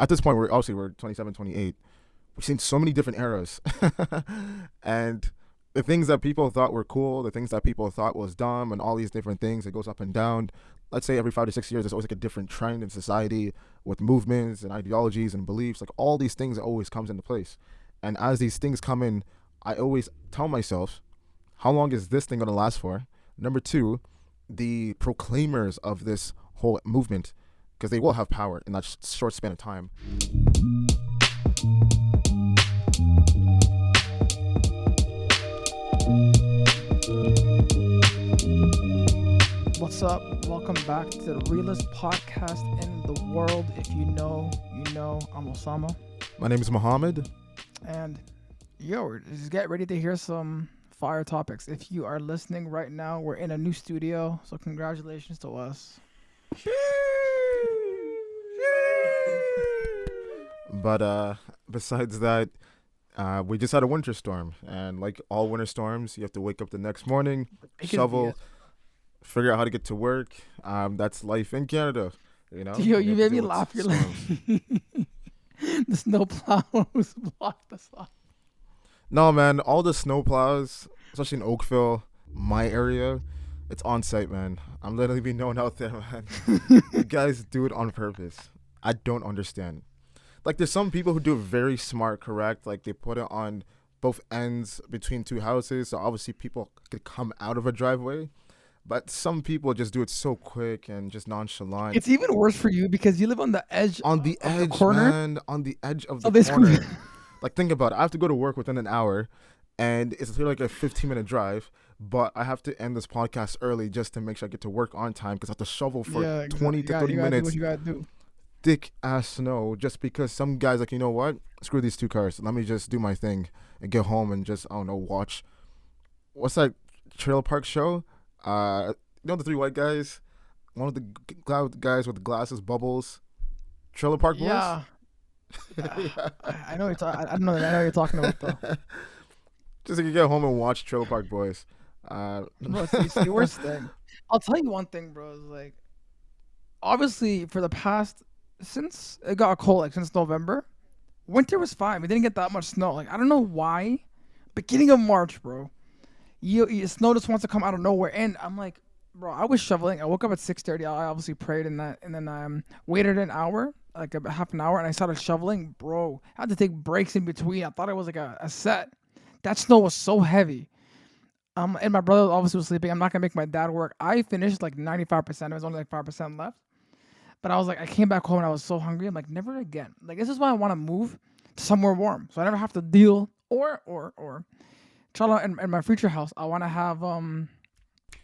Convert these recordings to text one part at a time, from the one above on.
At this point, we're 27, 28. We've seen so many different eras, and the things that people thought were cool, the things that people thought was dumb, and all these different things, it goes up and down. Let's say every 5 to 6 years, there's always like a different trend in society with movements and ideologies and beliefs. Like all these things always comes into place, and as these things come in, I always tell myself, how long is this thing gonna last for? Number two, the proclaimers of this whole movement, because they will have power in that short span of time. What's up? Welcome back to the realest podcast in the world. If you know, you know. I'm Osama. My name is Mohammed. And just get ready to hear some fire topics. If you are listening right now, we're in a new studio, so congratulations to us. But besides that, we just had a winter storm, and like all winter storms, you have to wake up the next morning, shovel, figure out how to get to work. That's life in Canada, you know. Yo, you made me laugh. You're like, the snow plows block the sun. No, man, all the snow plows, especially in Oakville, my area, it's on site, man. I'm literally being known out there, man. You guys do it on purpose. I don't understand. Like, there's some people who do it very smart, correct? Like, they put it on both ends between two houses, so obviously people could come out of a driveway. But some people just do it so quick and just nonchalant. It's even worse for you because you live on the edge. On the of edge, the corner. man. On the edge of the this corner. Like, think about it. I have to go to work within an hour, and it's like a 15-minute drive. But I have to end this podcast early just to make sure I get to work on time because I have to shovel for 20 to 30 minutes. Do what you gotta do. Thick ass snow just because some guys like, you know what? Screw these two cars. Let me just do my thing and get home and just, I don't know, watch. What's that trailer park show? You know the three white guys? One of the guys with the glasses, Bubbles. Trailer Park Boys? Yeah. I know I don't know. I know what you're talking about though. Just like you get home and watch Trailer Park Boys. Bro, it's the worst thing. I'll tell you one thing, bro. Is like, obviously, for the past since it got cold, like since November, winter was fine. We didn't get that much snow. Like I don't know why, beginning of March, bro, snow just wants to come out of nowhere, and I'm like, bro, I was shoveling. I woke up at 6:30. I obviously prayed and then waited an hour, like about half an hour, and I started shoveling, bro. I had to take breaks in between. I thought it was like a set. That snow was so heavy. And my brother obviously was sleeping. I'm not gonna make my dad work. I finished like 95%. There was only like 5% left. But I was like, I came back home and I was so hungry. I'm like, never again. Like this is why I want to move to somewhere warm, so I never have to deal or in my future house. I want to have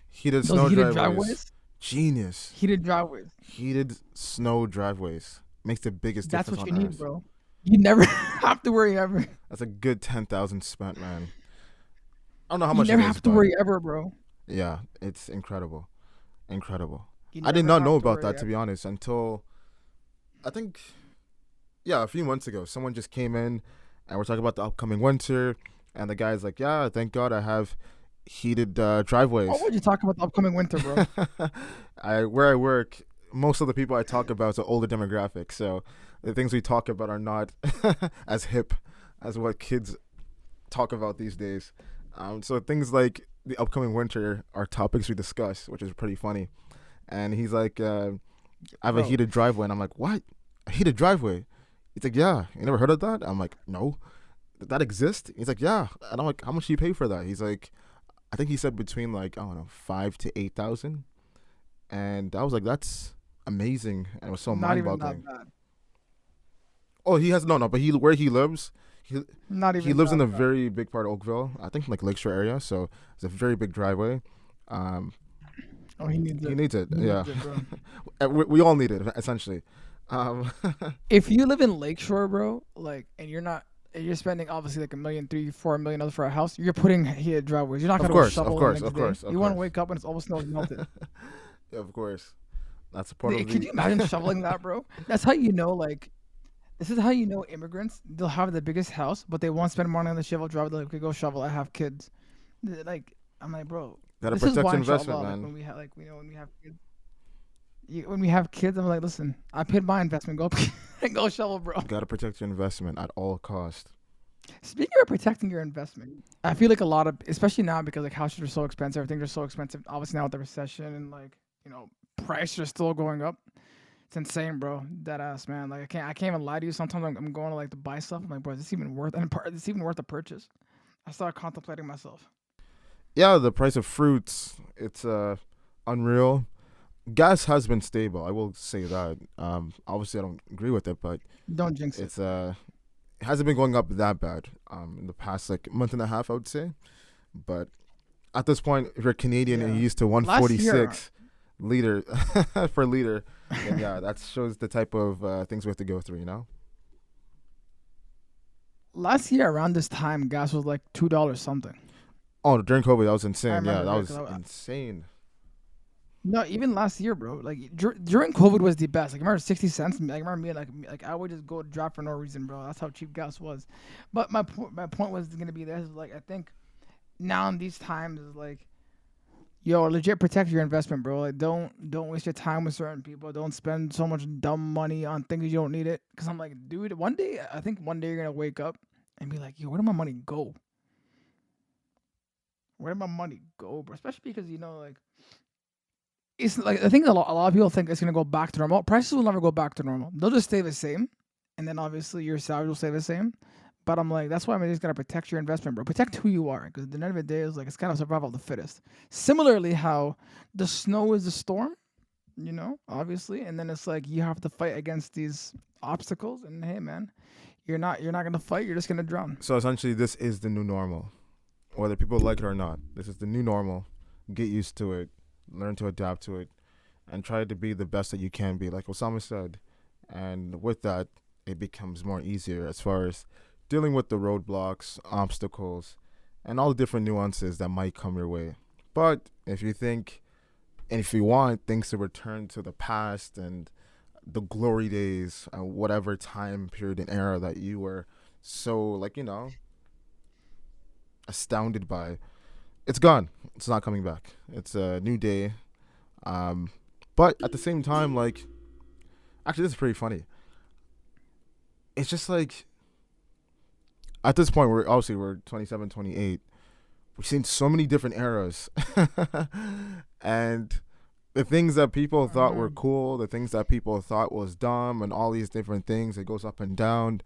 heated those snow heated driveways. Genius. Heated driveways. Heated snow driveways makes the biggest That's difference. what you on need, Earth. bro. You never have to worry ever. That's a good 10,000 spent, man. I don't know how much. You never it is, have to worry ever, bro. Yeah, it's incredible. You I did never not have know to about worry that, to ever. be honest, until I think, yeah, a few months ago. Someone just came in and we're talking about the upcoming winter, and the guy's like, yeah, thank God I have heated driveways. What would you talk about the upcoming winter, bro? Where I work, most of the people I talk about is an older demographic, so the things we talk about are not as hip as what kids talk about these days. So things like the upcoming winter are topics we discuss, which is pretty funny. And he's like, I have a Bro. heated driveway. And I'm like, what? A heated driveway? He's like, yeah. You never heard of that? I'm like, no. Did that exist? He's like, yeah. And I'm like, how much do you pay for that? He's like, I think he said between like, I don't know, 5,000 to 8,000. And I was like, that's amazing. And it was so Not even mind-boggling. that bad. Oh, he has no, but where he lives, Not even. he lives in that a bad. very big part of Oakville. I think like Lakeshore area, so it's a very big driveway. Oh, he needs it. He needs it. He Yeah, needs it, bro. we all need it essentially. Um, If you live in Lakeshore, bro, like, and you're spending obviously like $1 million, $3, $4 million for a house, you're putting heated driveways. You're not Of gonna course, go shovel of the course, next of day. course, of You want to course. wake up and it's all the snow is melted. yeah, of course, that's a part of Could you imagine shoveling that, bro? That's how you know, like, this is how you know immigrants. They'll have the biggest house, but they won't spend money on the shovel drive. They're like, okay, go shovel. I have kids. Like, I'm like, bro, Gotta this is protect why investment, inshallah, like, man. when we have, like, when we have kids. when we have kids, I'm like, listen, I paid my investment. Go, go shovel, bro. You gotta protect your investment at all cost. Speaking of protecting your investment, I feel like a lot of, especially now because like houses are so expensive, things are so expensive. Obviously now with the recession and like you know prices are still going up. It's insane, bro. Dead ass, man. Like I can't even lie to you. Sometimes I'm going to like to buy stuff. I'm like, bro, is this even worth? And is this even worth the purchase? I start contemplating myself. Yeah, the price of fruits, it's unreal. Gas has been stable. I will say that. Obviously, I don't agree with it, but Don't jinx it. it's it hasn't been going up that bad. In the past like month and a half, I would say. But at this point, if you're Canadian and Yeah. you're used to Last year, 146 liter per liter, then yeah, that shows the type of things we have to go through. You know. last year around this time, gas was like $2 something. Oh, during COVID, that was I insane. Yeah, remember that because was insane. no, even last year, bro. Like during COVID was the best. Like I remember 60 cents. Like I remember me like I would just go drive for no reason, bro. That's how cheap gas was. But my point was gonna be this. Like I think now in these times is like, yo, legit protect your investment, bro. Like don't waste your time with certain people. Don't spend so much dumb money on things you don't need it. Cause I'm like, dude, one day I think one day you're gonna wake up and be like, yo, where did my money go? Where did my money go, bro? Especially because like it's like I think a lot of people think it's gonna go back to normal. Prices will never go back to normal. They'll just stay the same, and then obviously your salary will stay the same. But I'm like, that's why I'm just gonna protect your investment, bro. Protect who you are, because at the end of the day, it's like it's kind of survival of the fittest. Similarly, how the snow is the storm, obviously, and then it's like you have to fight against these obstacles. And hey, man, you're not gonna fight. You're just gonna drown. So essentially, this is the new normal, whether people like it or not. This is the new normal. Get used to it, learn to adapt to it, and try to be the best that you can be, like Osama said. And with that, it becomes more easier as far as dealing with the roadblocks, obstacles, and all the different nuances that might come your way. But if you think and if you want things to return to the past and the glory days, whatever time period and era that you were so like astounded by, it's gone. It's not coming back. It's a new day. Um, but at the same time, like, actually, this is pretty funny. It's just like at this point, we're 27, 28. We've seen so many different eras, and the things that people thought were Mm-hmm. cool, the things that people thought was dumb, and all these different things. It goes up and down.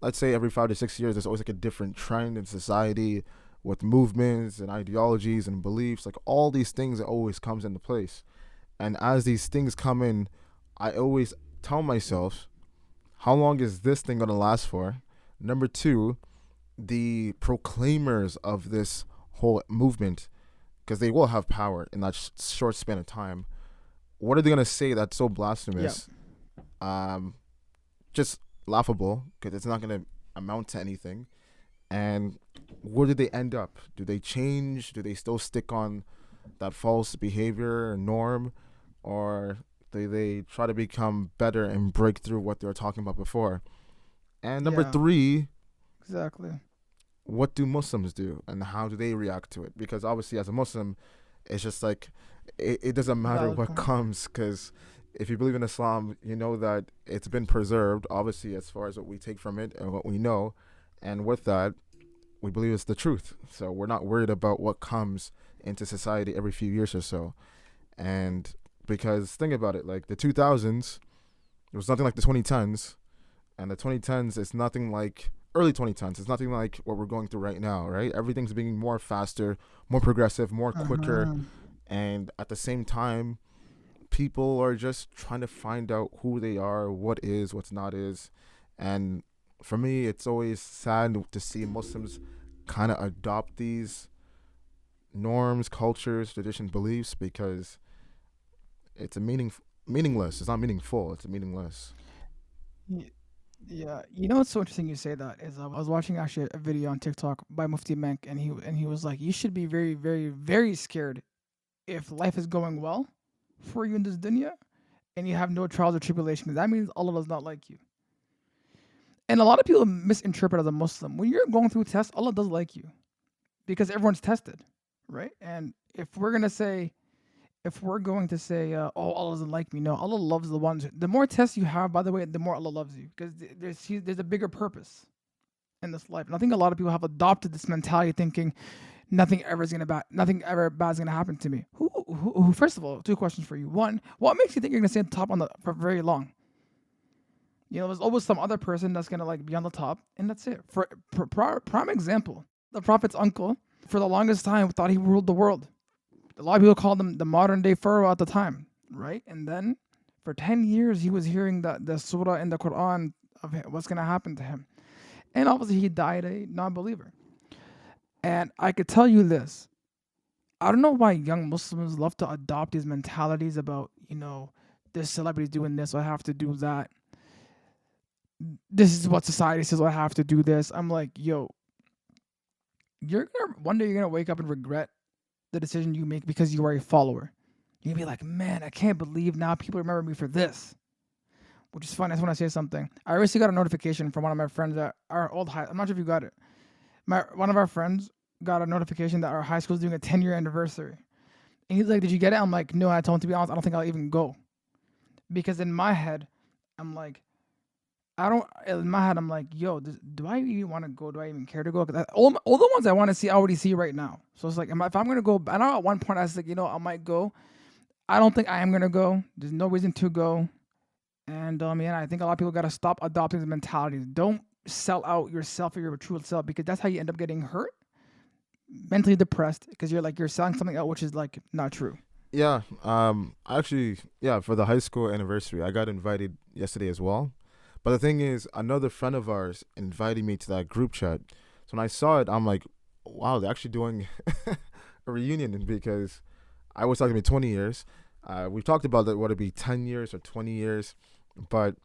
Let's say every 5 to 6 years, there's always like a different trend in society with movements and ideologies and beliefs. Like all these things, it always comes into place. And as these things come in, I always tell myself, how long is this thing going to last for? Number two, the proclaimers of this whole movement, because they will have power in that short span of time, what are they going to say that's so Yeah. blasphemous? Um, just laughable, because it's not going to amount to anything. And where do they end up? Do they change? Do they still stick on that false behavior or norm? Or do they try to become better and break through what they were talking about before? And number Yeah. three, Exactly. what do Muslims do and how do they react to it? Because obviously, as a Muslim, it's just like it doesn't matter Valid what point. comes, because if you believe in Islam, you know that it's been preserved, obviously, as far as what we take from it and what we know. And with that, we believe it's the truth. So we're not worried about what comes into society every few years or so. And because think about it, like the 2000s, it was nothing like the 2010s, and the 2010s is nothing like early 2010s. It's nothing like what we're going through right now, right? Everything's being more faster, more progressive, more quicker, Uh-huh. and at the same time, people are just trying to find out who they are, what is, what's not is, and for me, it's always sad to see Muslims kind of adopt these norms, cultures, tradition, beliefs because it's meaningless. It's not meaningful. It's meaningless. Y- Yeah, you know what's so interesting you say that is I was watching actually a video on TikTok by Mufti Menk, and he was like, you should be very, very, very scared if life is going well for you in this dunya and you have no trials or tribulation, because that means Allah does not like you. And a lot of people misinterpret as a Muslim when you're going through tests, Allah does like you because everyone's tested, right? And if we're gonna say if we're going to say, "Oh, Allah doesn't like me," no, Allah loves the ones. The more tests you have, by the way, the more Allah loves you, because there's a bigger purpose in this life. And I think a lot of people have adopted this mentality, thinking nothing ever bad is gonna happen to me. Who? First of all, two questions for you. One, what makes you think you're gonna stay on top for very long? You know, there's always some other person that's gonna like be on the top, and that's it. Prime example, the Prophet's uncle, for the longest time, thought he ruled the world. A lot of people called him the modern day Pharaoh at the time, right? And then for 10 years, he was hearing the surah in the Quran of what's gonna happen to him, and obviously he died a non-believer. And I could tell you this: I don't know why young Muslims love to adopt these mentalities about, this celebrity's doing this, so I have to do that. This is what society says, so I have to do this. I'm like, yo, one day you're gonna wake up and regret the decision you make because you are a follower. You're gonna be like, man, I can't believe now people remember me for this. Which is funny. I just want to say something. I recently got a notification from one of my friends at our old high. I'm not sure if you got it. One of our friends got a notification that our high school is doing a 10-year anniversary. And he's like, "Did you get it?" I'm like, "No." I told him, to be honest, I don't think I'll even go, because in my head, I'm like, I don't. In my head, I'm like, "Yo, do I even want to go? Do I even care to go?" Because all the ones I want to see, I already see right now. So it's like, if I'm gonna go, I know at one point I was like, I might go. I don't think I am gonna go. There's no reason to go. And yeah, I think a lot of people gotta stop adopting the mentality. Don't sell out yourself or your true self, because that's how you end up getting hurt, mentally depressed, because you're selling something out which is like not true. Yeah. Actually, yeah, for the high school anniversary, I got invited yesterday as well. But the thing is, another friend of ours invited me to that group chat. So when I saw it, I'm like, wow, they're actually doing a reunion, because I was talking about 20 years. We talked about that, would it be 10 years or 20 years? But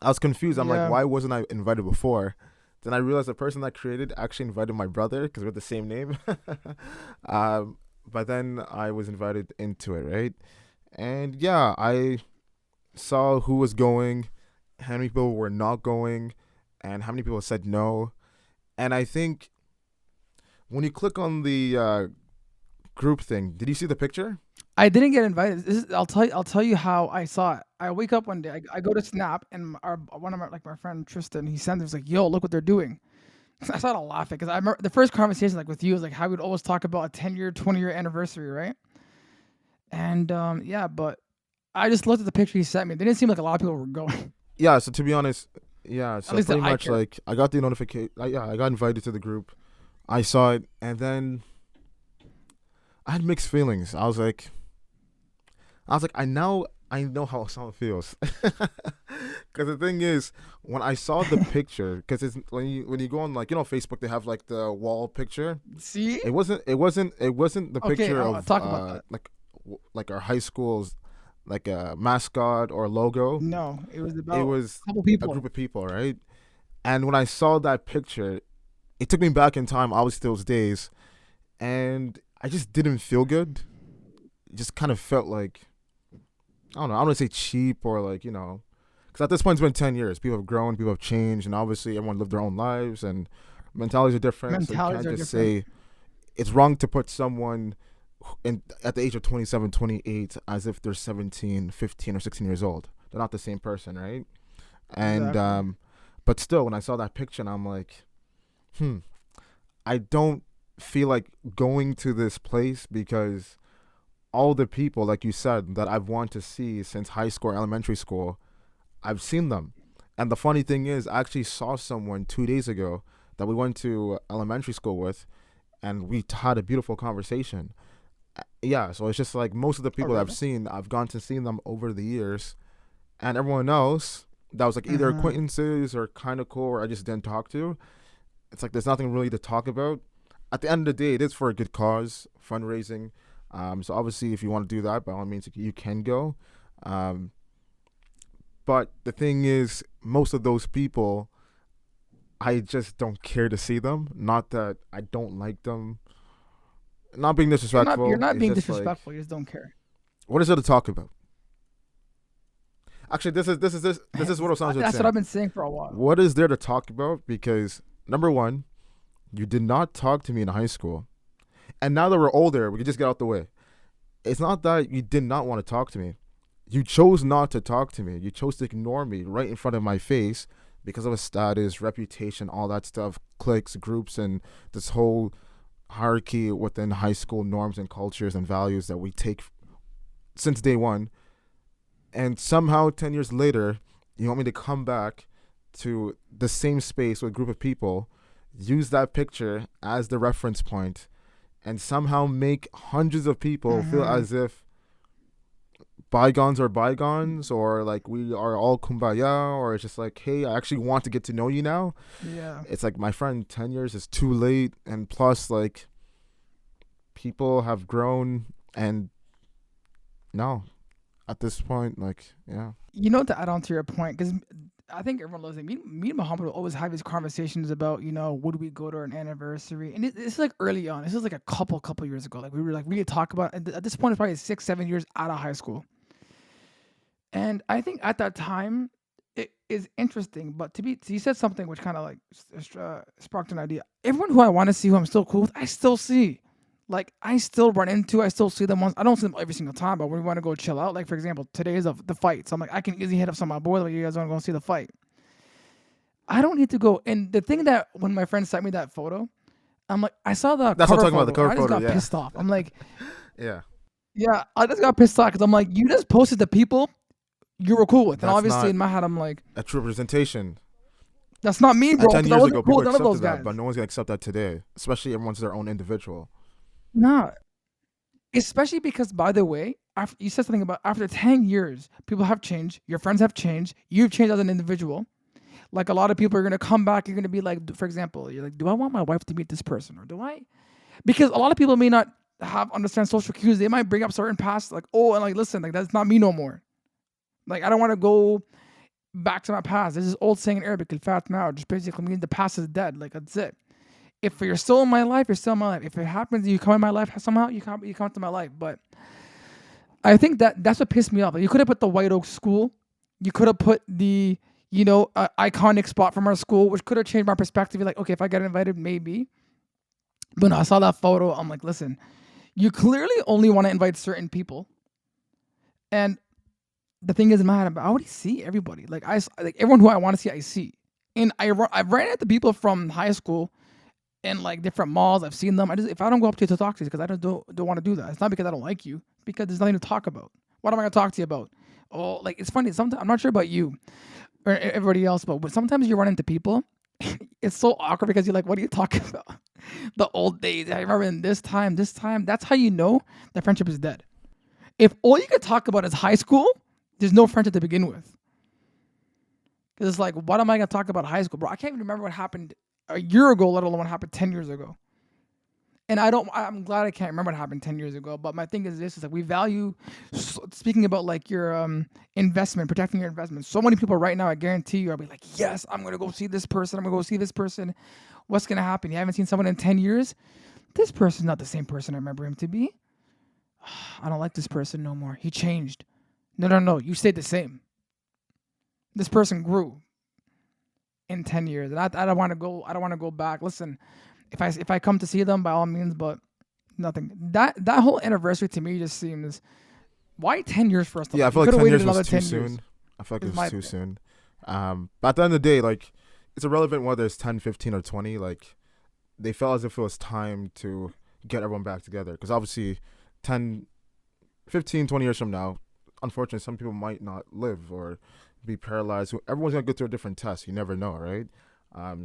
I was confused. I'm like, Yeah. why wasn't I invited before? Then I realized the person that created actually invited my brother, because we're the same name. um, but then I was invited into it, right? And yeah, I saw who was going, how many people were not going, and how many people said no. And I think when you click on the group thing, did you see the picture? I didn't get invited. I'll tell you how I saw it. I wake up one day, I go to Snap, and one of my friend Tristan, he sends me, he's like, "Yo, look what they're doing." I started laughing, because I remember the first conversation like with you was like how we'd always talk about a 10-year, 20-year anniversary, right? And yeah, but I just looked at the picture he sent me. It didn't seem like a lot of people were going. Yeah, so to be honest, yeah, At so least that pretty I much care. like I got the notification. Yeah, I got invited to the group. I saw it, and then I had mixed feelings. I know how someone feels. Because the thing is, when I saw the picture, because it's when you go on, like, Facebook, they have like the wall picture. See? It wasn't the Okay, picture I'll of talk about that. like our high school's like a mascot or logo. No, it was It about was a couple a group people. of people, right? And when I saw that picture, it took me back in time, obviously those days, and I just didn't feel good. It just kind of felt like, I don't know. I don't want to say cheap, or like, because at this point it's been 10 years. People have grown, people have changed, and obviously everyone lived their own lives, and mentalities are different. So you Mentalities can't are just different. say it's wrong to put someone at the age of 27, 28 as if they're 17, 15, or 16 years old. They're not the same person, right? And Exactly. but still, when I saw that picture, and I'm like, hmm, I don't feel like going to this place, because all the people, like you said, that I've wanted to see since high school or elementary school, I've seen them. And the funny thing is, I actually saw someone 2 days ago that we went to elementary school with, and we had a beautiful conversation. Yeah, so it's just like most of the Oh, people I've really? seen, I've gone to see them over the years, and everyone else that was like either Mm-hmm. acquaintances or kind of cool, or I just didn't talk to. It's like there's nothing really to talk about. At the end of the day, it is for a good cause, fundraising. So obviously, if you want to do that, by all means, you can go. Um, but the thing is, most of those people, I just don't care to see them. Not that I don't like them. Not being You're disrespectful. not It's being just like, disrespectful. You just don't care. what is there to talk about? Actually, this is what Osama was That's what saying. I've been saying for a while. What is there to talk about? Because number one, you did not talk to me in high school, and now that we're older, we can just get out the way. It's not that you did not want to talk to me. You chose not to talk to me. You chose to ignore me right in front of my face because of a status, reputation, all that stuff, cliques, groups, and this whole hierarchy within high school norms and cultures and values that we take since day one. And somehow 10 years later, you want me to come back to the same space with a group of people, use that picture as the reference point, and somehow make hundreds of people feel Mm-hmm. as if bygones are bygones, or like we are all kumbaya, or it's just like, hey, I actually want to get to know you now. Yeah. It's like, my friend, 10 years is too late. And plus, like, people have grown. And no, at this point, like, yeah. You know, to add on to your point, because I think everyone loves it. Me and Muhammad will always have these conversations about, would we go to an anniversary? And it's like early on. This is like a couple years ago. Like we were like really talk about. At this point, it's probably 6, 7 years out of high school. And I think at that time, it is interesting. But you said something which kind of like sparked an idea. Everyone who I want to see, who I'm still cool with, I still see. Like I still run into, I still see them once. I don't see them every single time, but when we want to go chill out, like for example, today is the fight. So I'm like, I can easily hit up some of my boys. Like, you guys want to go see the fight? I don't need to go. And the thing that when my friend sent me that photo, I'm like, I saw the That's what cover I'm talking about, the photo, and cover I just photo. got Yeah. pissed off. I'm like, Yeah. yeah, I just got pissed off because I'm like, you just posted the people you were cool with, and That's obviously not in my head, I'm like, a true representation. that's not me, And bro. 10 Because I years ago, wasn't cool people with none of those accepted that, guys. but no one's going to accept that today, especially everyone's their own individual. Nah, especially because, by the way, after you said something about after 10 years, people have changed. Your friends have changed. You've changed as an individual. Like a lot of people are gonna come back. You're gonna be like, for example, you're like, do I want my wife to meet this person, or do I? Because a lot of people may not have understand social cues. They might bring up certain past, like, oh, and like, listen, like that's not me no more. Like I don't want to go back to my past. This is old saying in Arabic, "Al-fat now," just basically means the past is dead. Like that's it. If you're still in my life, you're still in my life. If it happens, you come in my life somehow, you come to my life. But I think that's what pissed me off. Like, you could have put the White Oak School. You could have put the iconic spot from our school, which could have changed my perspective. Like, okay, if I get invited, maybe. But no, I saw that photo. I'm like, listen, you clearly only want to invite certain people. And the thing is, in my head, I already see everybody. Like everyone who I want to see, I see. And I've ran into people from high school in like different malls. I've seen them. If I don't go up to you to talk to you, because I don't want to do that. It's not because I don't like you, because there's nothing to talk about. What am I gonna talk to you about? Oh, like it's funny. Sometimes I'm not sure about you or everybody else, but sometimes you run into people. It's so awkward because you're like, what are you talking about? The old days. I remember in this time, this time. That's how you know that friendship is dead. If all you could talk about is high school, there's no friendship to begin with. Because it's like, what am I gonna talk about high school, bro? I can't even remember what happened a year ago, let alone what happened 10 years ago. And I'm glad I can't remember what happened 10 years ago. But my thing is this: is like we value. Speaking about like your investment, protecting your investment. So many people right now, I guarantee you, are be like, yes, I'm gonna go see this person. I'm gonna go see this person. What's gonna happen? You haven't seen someone in 10 years. This person's not the same person I remember him to be. I don't like this person no more. He changed. No, no, no. You stayed the same. This person grew in 10 years, and I don't want to go. I don't want to go back. Listen, if I come to see them, by all means, but nothing. That whole anniversary to me just seems, why 10 years for us to Yeah, I like? You feel like could have 10 waited years was another too 10 years. soon. I feel like it Is was my too opinion. soon. But at the end of the day, like, it's irrelevant whether it's 10, 15, or 20. Like, they felt as if it was time to get everyone back together. Because obviously, 10, 15, 20 years from now, unfortunately, some people might not live or be paralyzed. Everyone's going to go through a different test. You never know, right?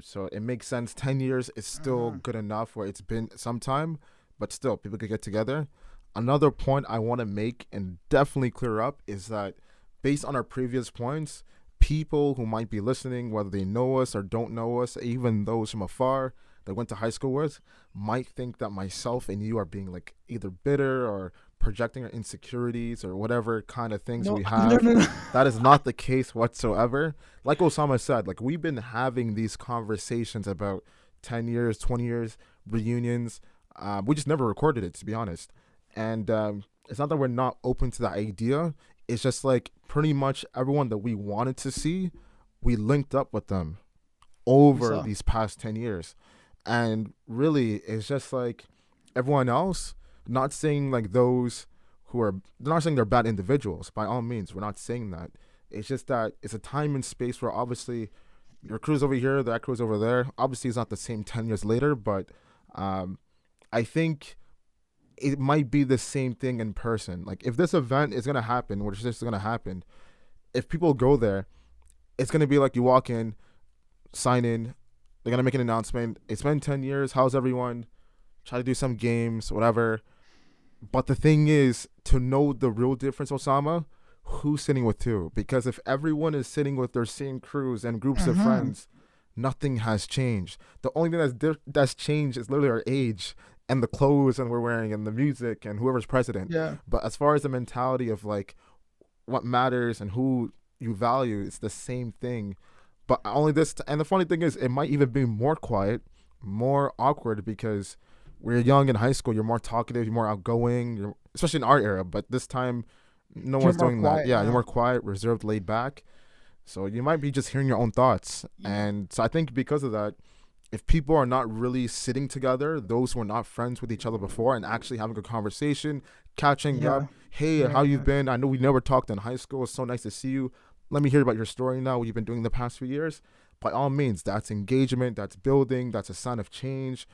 So it makes sense. 10 years is still Mm-hmm. good enough where it's been some time, but still, people could get together. Another point I want to make and definitely clear up is that based on our previous points, people who might be listening, whether they know us or don't know us, even those from afar that went to high school with, might think that myself and you are being like either bitter or projecting our insecurities or whatever kind of things No, we no, have. no, no. That is not the case whatsoever. Like Osama said, like we've been having these conversations about 10 years, 20 years, reunions. We just never recorded it, to be honest. And it's not that we're not open to the idea. It's just like pretty much everyone that we wanted to see, we linked up with them over So these past 10 years. And really, it's just like everyone else, not saying like those who are, they're not saying they're bad individuals. By all means, we're not saying that. It's just that it's a time and space where obviously your crew's over here, that crew's over there. Obviously, it's not the same 10 years later, but um, I think it might be the same thing in person. Like, if this event is going to happen, which is going to happen, if people go there, it's going to be like you walk in, sign in, they're going to make an announcement. It's been 10 years. How's everyone? Try to do some games, whatever. But the thing is, to know the real difference, Osama, who's sitting with who? Because if everyone is sitting with their same crews and groups of friends, nothing has changed. The only thing that's changed is literally our age and the clothes and we're wearing and the music and whoever's president. Yeah. But as far as the mentality of like what matters and who you value, it's the same thing. But only this, and the funny thing is, it might even be more quiet, more awkward because we're young in high school. You're more talkative, you're more outgoing, especially in our era. But this time, no one's doing that. Yeah, you're more quiet, reserved, laid back. So you might be just hearing your own thoughts. Yeah. And so I think because of that, if people are not really sitting together, those who are not friends with each other before and actually having a conversation, catching up, hey, how you've been? I know we never talked in high school. It's so nice to see you. Let me hear about your story now, what you've been doing the past few years. By all means, that's engagement, that's building, that's a sign of change.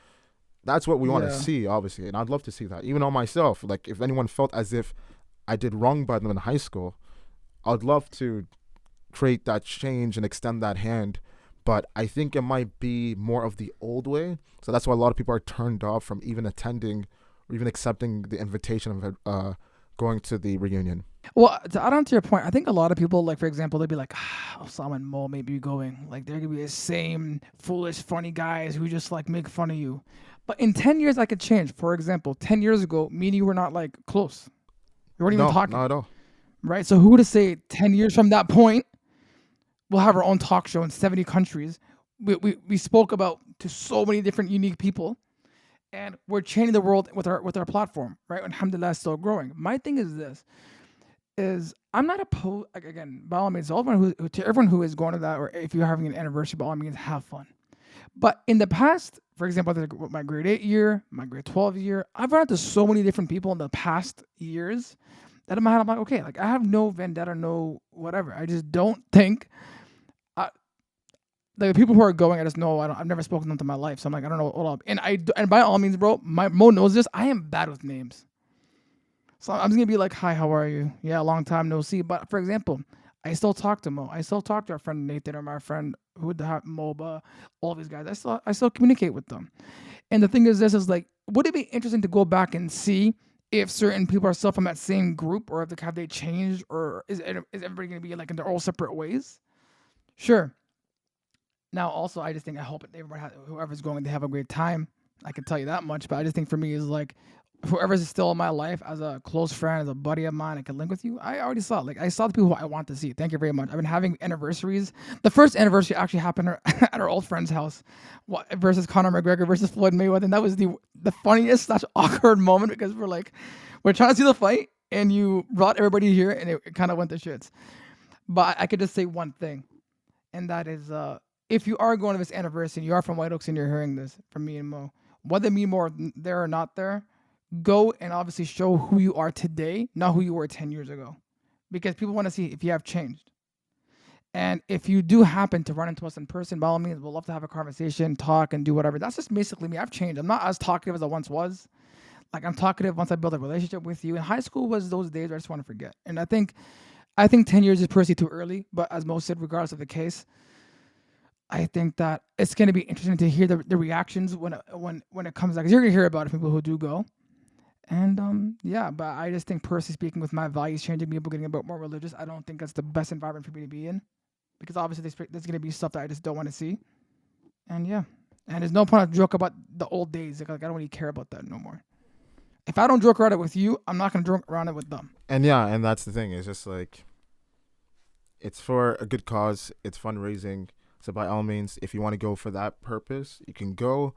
That's what we want to see, obviously. And I'd love to see that. Even on myself, like if anyone felt as if I did wrong by them in high school, I'd love to create that change and extend that hand. But I think it might be more of the old way. So that's why a lot of people are turned off from even attending or even accepting the invitation of going to the reunion. Well, to add on to your point, I think a lot of people, like for example, they'd be like, Osama and Mo may be going. Like they're gonna be the same foolish, funny guys who just like make fun of you. But in 10 years, I could change. For example, 10 years ago, me and you were not like close. We weren't even talking. Not at all. Right? So who would have say 10 years from that point, we'll have our own talk show in 70 countries. We spoke about to so many different unique people. And we're changing the world with our platform, right? Alhamdulillah, it's still growing. My thing is this, I'm not opposed, like, again, by all means, to everyone who is going to that, or if you're having an anniversary, by all means, have fun. But in the past, for example, my grade 8 year, my grade 12 year, I've run into so many different people in the past years that in my head, I'm like, okay, like I have no vendetta, no whatever. I just don't think, the people who are going, I just know I've never spoken to them in my life, so I'm like, I don't know what up. And by all means, bro, Mo knows this. I am bad with names, so I'm just gonna be like, hi, how are you? Yeah, long time no see. But for example, I still talk to Mo. I still talk to our friend Nathan or my friend who would have MOBA, all these guys. I still communicate with them. And the thing is, this is like, would it be interesting to go back and see if certain people are still from that same group, or if have they changed, or is everybody gonna be like in their all separate ways? Sure. Now, also, I just think I hope whoever's going to have a great time. I can tell you that much. But I just think for me is like, whoever's still in my life as a close friend, as a buddy of mine, I can link with you. I already saw it. Like I saw the people who I want to see. Thank you very much. I've been having anniversaries. The first anniversary actually happened at our old friend's house, versus Conor McGregor versus Floyd Mayweather, and that was the funniest / awkward moment because we're trying to see the fight, and you brought everybody here, and it kind of went to shits. But I could just say one thing, and that is, if you are going to this anniversary, and you are from White Oaks and you're hearing this from me and Mo, whether me and Mo are there or not there, go and obviously show who you are today, not who you were 10 years ago. Because people want to see if you have changed. And if you do happen to run into us in person, by all means, we'll love to have a conversation, talk, and do whatever. That's just basically me. I've changed. I'm not as talkative as I once was. Like, I'm talkative once I build a relationship with you. And high school was those days where I just want to forget. And I think 10 years is personally too early. But as Mo said, regardless of the case, I think that it's going to be interesting to hear the reactions when it comes out. Because you're going to hear about it from people who do go. And yeah, but I just think personally speaking, with my values changing, people getting a bit more religious, I don't think that's the best environment for me to be in. Because obviously there's going to be stuff that I just don't want to see. And yeah. And there's no point to joke about the old days. Like I don't really care about that no more. If I don't joke around it with you, I'm not going to joke around it with them. And yeah, and that's the thing. It's just like, it's for a good cause. It's fundraising. So by all means, if you want to go for that purpose, you can go.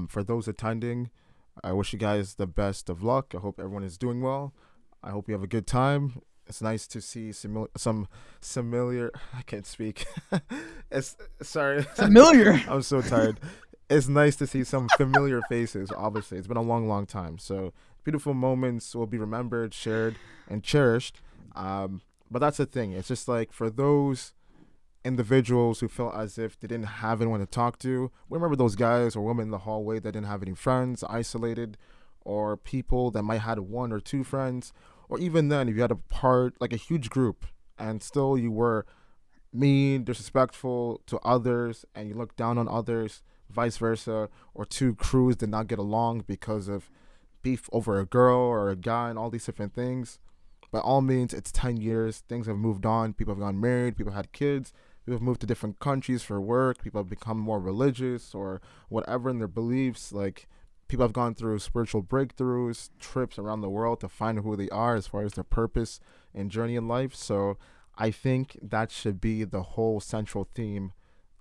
For those attending, I wish you guys the best of luck. I hope everyone is doing well. I hope you have a good time. It's nice to see some familiar. I can't speak. Sorry. Familiar. I'm so tired. it's nice to see some familiar faces. Obviously, it's been a long time. So beautiful moments will be remembered, shared, and cherished. But that's the thing. It's just like for those individuals who felt as if they didn't have anyone to talk to. Remember those guys or women in the hallway that didn't have any friends, isolated, or people that might had one or two friends, or even then, if you had a part like a huge group and still you were mean, disrespectful to others, and you looked down on others, vice versa, or two crews did not get along because of beef over a girl or a guy and all these different things. By all means, it's 10 years. Things have moved on. People have gotten married. People had kids. People have moved to different countries for work. People have become more religious or whatever in their beliefs. Like, people have gone through spiritual breakthroughs, trips around the world to find who they are as far as their purpose and journey in life. So I think that should be the whole central theme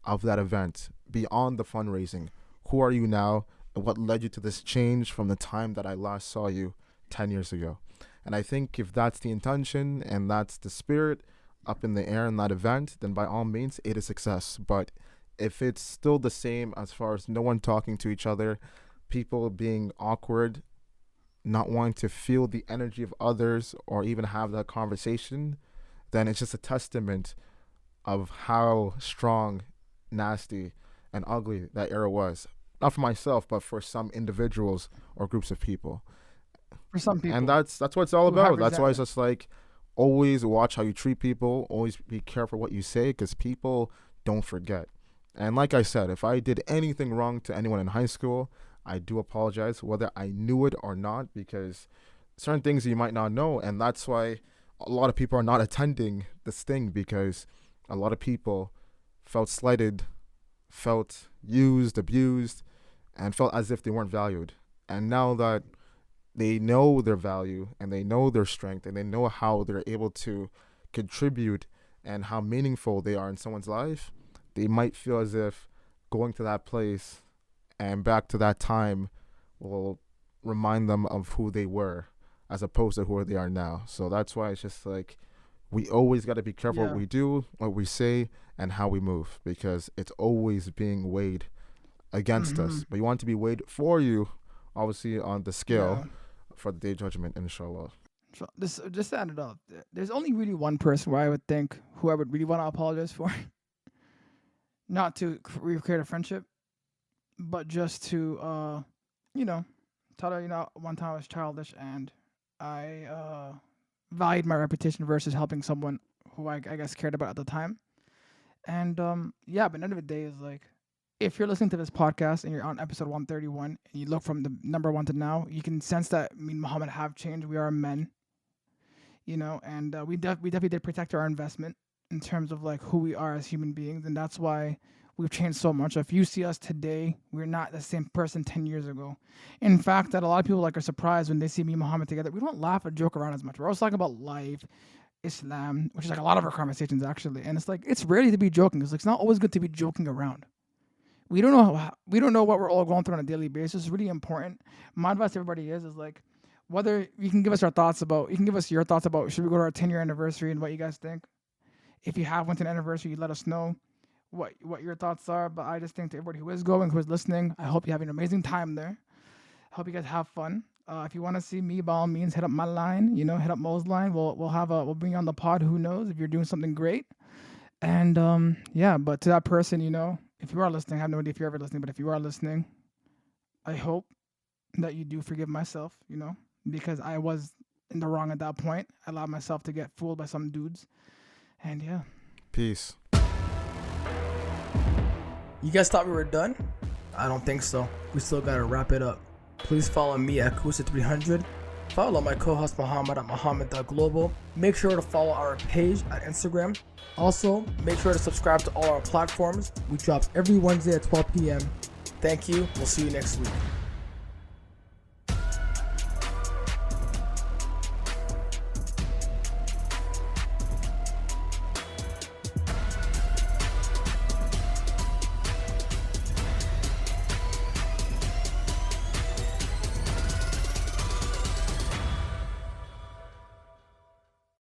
of that event. Beyond the fundraising, who are you now? And what led you to this change from the time that I last saw you 10 years ago? And I think if that's the intention and that's the spirit up in the air in that event, then by all means, it is success. But if it's still the same as far as no one talking to each other, people being awkward, not wanting to feel the energy of others or even have that conversation, then it's just a testament of how strong, nasty, and ugly that era was. Not for myself, but for some individuals or groups of people. For some people. And that's what it's all who have about. That's why it's resentment. just like always watch how you treat people. Always be careful what you say because people don't forget. And like I said, if I did anything wrong to anyone in high school, I do apologize, whether I knew it or not, because certain things you might not know. And that's why a lot of people are not attending this thing because a lot of people felt slighted, felt used, abused, and felt as if they weren't valued. And now that they know their value and they know their strength and they know how they're able to contribute and how meaningful they are in someone's life, they might feel as if going to that place and back to that time will remind them of who they were as opposed to who they are now. So that's why it's just like we always got to be careful what Yeah. we do, what we say, and how we move because it's always being weighed against Hmm. us. But you want it to be weighed for you, obviously, on the scale Yeah. for the day of judgment, inshallah. So this just to end it up. There's only really one person where I would think who I would really want to apologize for, not to recreate a friendship, but just to you know, tell her, one time I was childish and I valued my reputation versus helping someone who I guess cared about at the time. And yeah, but at the end of the day is like, if you're listening to this podcast and you're on episode 131 and you look from the number one to now, you can sense that me and Muhammad have changed. We are men, and we definitely did protect our investment in terms of like who we are as human beings, and that's why we've changed so much. If you see us today, we're not the same person 10 years ago. In fact, that a lot of people like are surprised when they see me and Muhammad together. We don't laugh or joke around as much. We're always talking about life, Islam, which is like a lot of our conversations actually. And it's like it's rarely to be joking. It's not always good to be joking around. We don't know what we're all going through on a daily basis. It's really important. My advice to everybody is like whether you can give us you can give us your thoughts about should we go to our 10-year anniversary and what you guys think. If you have one to an anniversary, you let us know what your thoughts are. But I just think to everybody who is going, who is listening, I hope you have an amazing time there. Hope you guys have fun. If you want to see me, by all means, hit up my line. Hit up Mo's line. We'll bring you on the pod. Who knows if you're doing something great. And yeah, but to that person, if you are listening, I have no idea if you're ever listening, but if you are listening, I hope that you do forgive myself. Because I was in the wrong at that point. I allowed myself to get fooled by some dudes. And yeah. Peace. You guys thought we were done? I don't think so. We still gotta wrap it up. Please follow me at Kusa300. Follow my co-host Muhammad at Muhammad.global. Make sure to follow our page at Instagram. Also, make sure to subscribe to all our platforms. We drop every Wednesday at 12 p.m. Thank you. We'll see you next week.